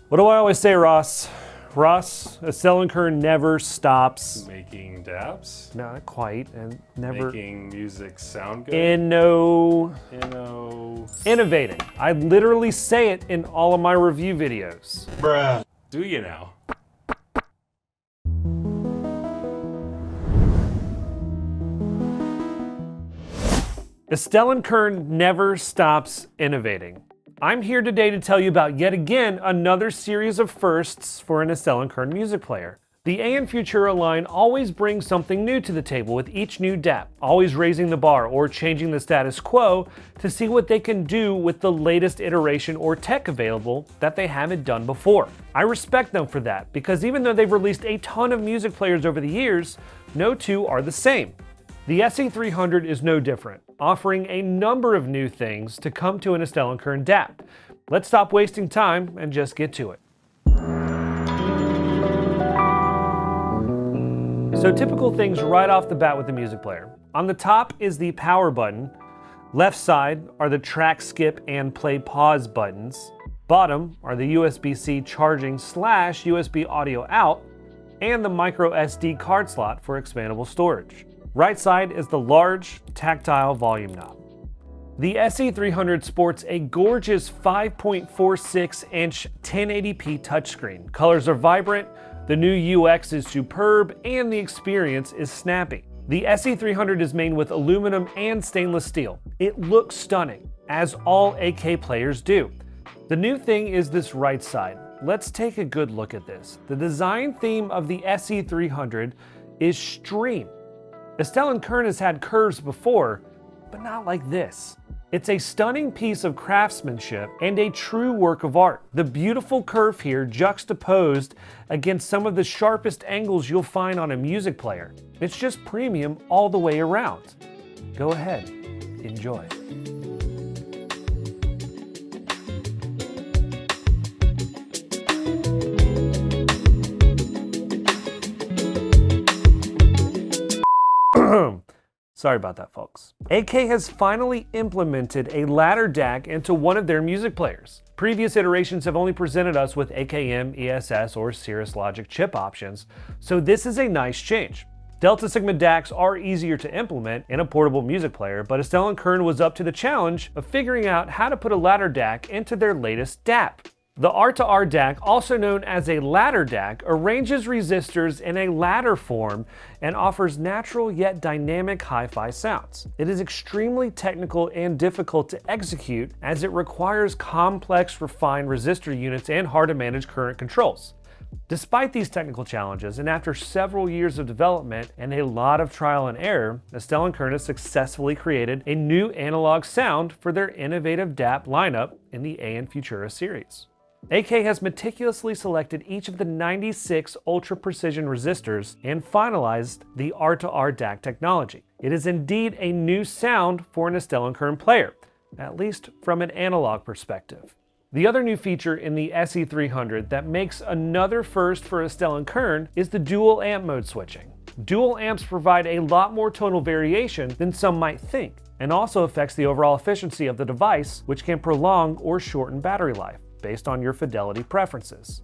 What do I always say, Ross? Ross, Astell&Kern never stops making DAPs? Not quite, and never making music sound good? Innovating. I literally say it in all of my review videos. Bruh. Do you now? Astell&Kern never stops innovating. I'm here today to tell you about yet again another series of firsts for an Astell&Kern music player. The A&futura line always brings something new to the table with each new DAP, always raising the bar or changing the status quo to see what they can do with the latest iteration or tech available that they haven't done before. I respect them for that because even though they've released a ton of music players over the years, no two are the same. The SE300 is no different, offering a number of new things to come to an Astell&Kern DAP. Let's stop wasting time and just get to it. So typical things right off the bat with the music player. On the top is the power button. Left side are the track skip and play pause buttons. Bottom are the USB-C charging / USB audio out and the micro SD card slot for expandable storage. Right side is the large, tactile volume knob. The SE300 sports a gorgeous 5.46-inch 1080p touchscreen. Colors are vibrant, the new UX is superb, and the experience is snappy. The SE300 is made with aluminum and stainless steel. It looks stunning, as all AK players do. The new thing is this right side. Let's take a good look at this. The design theme of the SE300 is stream. Astell&Kern has had curves before, but not like this. It's a stunning piece of craftsmanship and a true work of art. The beautiful curve here juxtaposed against some of the sharpest angles you'll find on a music player. It's just premium all the way around. Go ahead, enjoy. Sorry about that, folks. AK has finally implemented a ladder DAC into one of their music players. Previous iterations have only presented us with AKM, ESS, or Cirrus Logic chip options, so this is a nice change. Delta Sigma DACs are easier to implement in a portable music player, but Astell&Kern was up to the challenge of figuring out how to put a ladder DAC into their latest DAP. The R2R DAC, also known as a ladder DAC, arranges resistors in a ladder form and offers natural yet dynamic hi-fi sounds. It is extremely technical and difficult to execute as it requires complex, refined resistor units and hard-to-manage current controls. Despite these technical challenges, and after several years of development and a lot of trial and error, Astell&Kern has successfully created a new analog sound for their innovative DAP lineup in the A&futura series. AK has meticulously selected each of the 96 ultra-precision resistors and finalized the R2R DAC technology. It is indeed a new sound for an Astell&Kern player, at least from an analog perspective. The other new feature in the SE300 that makes another first for Astell&Kern is the dual amp mode switching. Dual amps provide a lot more tonal variation than some might think, and also affects the overall efficiency of the device, which can prolong or shorten battery life based on your fidelity preferences.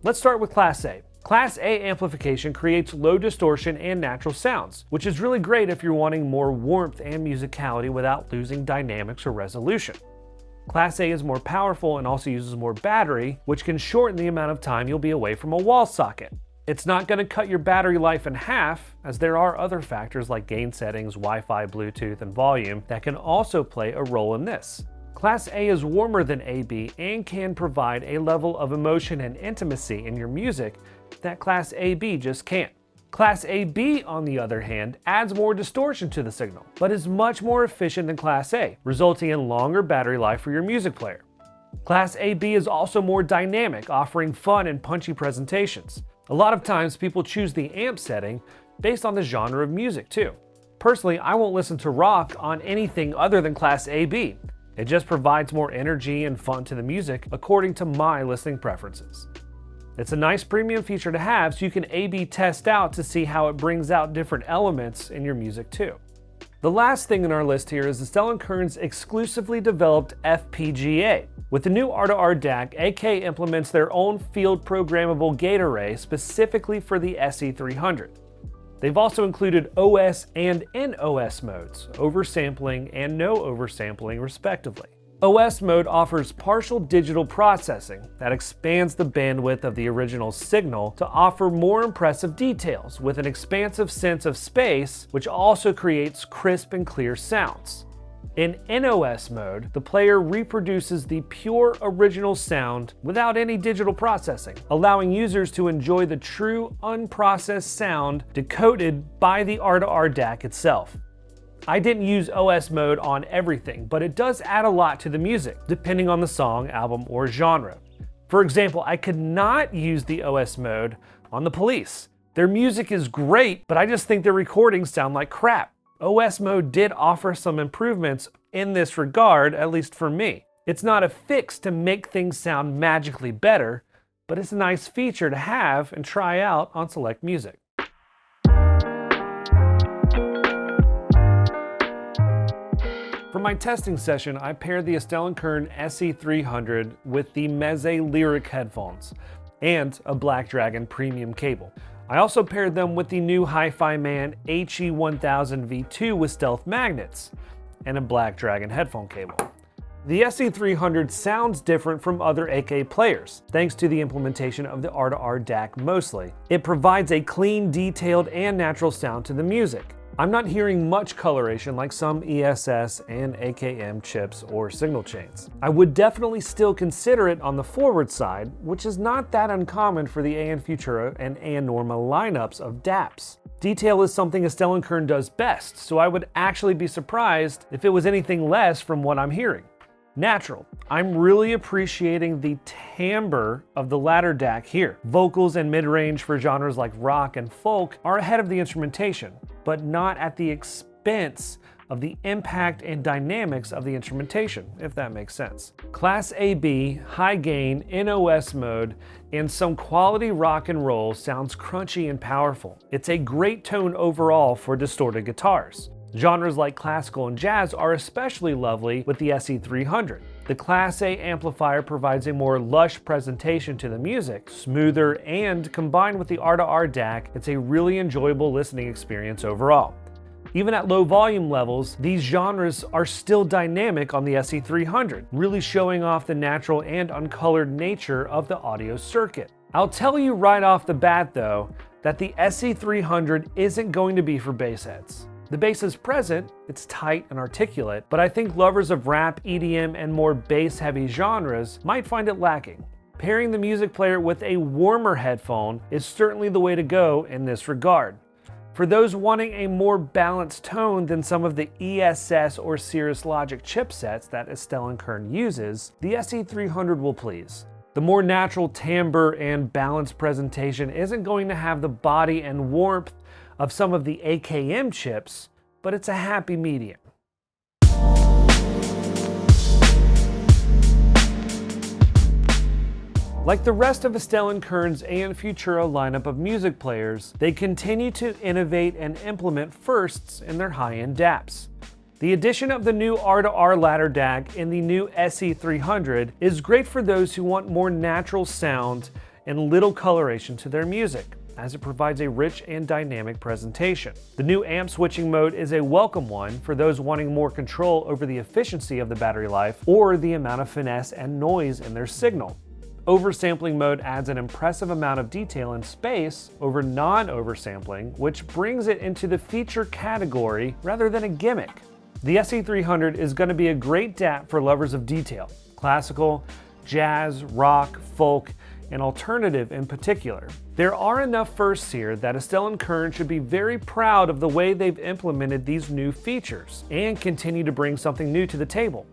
Let's start with Class A. Class A amplification creates low distortion and natural sounds, which is really great if you're wanting more warmth and musicality without losing dynamics or resolution. Class A is more powerful and also uses more battery, which can shorten the amount of time you'll be away from a wall socket. It's not going to cut your battery life in half, as there are other factors like gain settings, Wi-Fi, Bluetooth, and volume that can also play a role in this. Class A is warmer than AB and can provide a level of emotion and intimacy in your music that Class AB just can't. Class AB, on the other hand, adds more distortion to the signal, but is much more efficient than Class A, resulting in longer battery life for your music player. Class AB is also more dynamic, offering fun and punchy presentations. A lot of times people choose the amp setting based on the genre of music too. Personally, I won't listen to rock on anything other than Class AB. It just provides more energy and fun to the music according to my listening preferences. It's a nice premium feature to have so you can A/B test out to see how it brings out different elements in your music too. The last thing in our list here is Astell&Kern's exclusively developed FPGA. With the new R2R DAC, AK implements their own field programmable gate array specifically for the SE300. They've also included OS and NOS modes, oversampling and no oversampling respectively. OS mode offers partial digital processing that expands the bandwidth of the original signal to offer more impressive details with an expansive sense of space, which also creates crisp and clear sounds. In NOS mode, the player reproduces the pure original sound without any digital processing, allowing users to enjoy the true unprocessed sound decoded by the R2R DAC itself. I didn't use OS mode on everything, but it does add a lot to the music, depending on the song, album, or genre. For example, I could not use the OS mode on The Police. Their music is great, but I just think their recordings sound like crap. OS mode did offer some improvements in this regard, at least for me. It's not a fix to make things sound magically better, but it's a nice feature to have and try out on select music. For my testing session, I paired the Astell&Kern SE300 with the Meze Lyric headphones and a Black Dragon premium cable. I also paired them with the new Hi-Fi Man HE1000 V2 with stealth magnets and a Black Dragon headphone cable. The SE300 sounds different from other AK players, thanks to the implementation of the R2R DAC mostly. It provides a clean, detailed, and natural sound to the music. I'm not hearing much coloration like some ESS and AKM chips or signal chains. I would definitely still consider it on the forward side, which is not that uncommon for the A&futura and A&norma lineups of DAPs. Detail is something Astell&Kern does best, so I would actually be surprised if it was anything less from what I'm hearing. Natural. I'm really appreciating the timbre of the ladder DAC here. Vocals and mid-range for genres like rock and folk are ahead of the instrumentation, but not at the expense of the impact and dynamics of the instrumentation, if that makes sense. Class AB, high gain, NOS mode, and some quality rock and roll sounds crunchy and powerful. It's a great tone overall for distorted guitars. Genres like classical and jazz are especially lovely with the SE300. The Class A amplifier provides a more lush presentation to the music, smoother, and combined with the R2R DAC, it's a really enjoyable listening experience overall. Even at low volume levels, these genres are still dynamic on the SE300, really showing off the natural and uncolored nature of the audio circuit. I'll tell you right off the bat though, that the SE300 isn't going to be for bass heads. The bass is present, it's tight and articulate, but I think lovers of rap, EDM, and more bass-heavy genres might find it lacking. Pairing the music player with a warmer headphone is certainly the way to go in this regard. For those wanting a more balanced tone than some of the ESS or Cirrus Logic chipsets that Astell&Kern uses, the SE300 will please. The more natural timbre and balanced presentation isn't going to have the body and warmth of some of the AKM chips, but it's a happy medium. Like the rest of Astell&Kern's A&futura lineup of music players, they continue to innovate and implement firsts in their high-end DAPs. The addition of the new R2R ladder DAC in the new SE300 is great for those who want more natural sound and little coloration to their music, as it provides a rich and dynamic presentation. The new amp switching mode is a welcome one for those wanting more control over the efficiency of the battery life or the amount of finesse and noise in their signal. Oversampling mode adds an impressive amount of detail and space over non-oversampling, which brings it into the feature category rather than a gimmick. The SE300 is going to be a great DAP for lovers of detail, classical, jazz, rock, folk, and alternative in particular. There are enough firsts here that Astell&Kern should be very proud of the way they've implemented these new features and continue to bring something new to the table.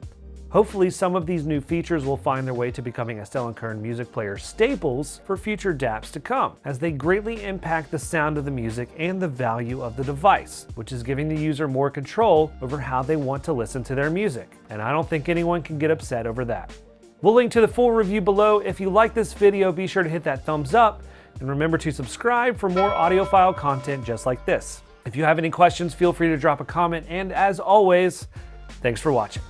Hopefully some of these new features will find their way to becoming Astell&Kern music player staples for future DAPs to come, as they greatly impact the sound of the music and the value of the device, which is giving the user more control over how they want to listen to their music. And I don't think anyone can get upset over that. We'll link to the full review below. If you like this video, be sure to hit that thumbs up and remember to subscribe for more audiophile content just like this. If you have any questions, feel free to drop a comment, and as always, thanks for watching.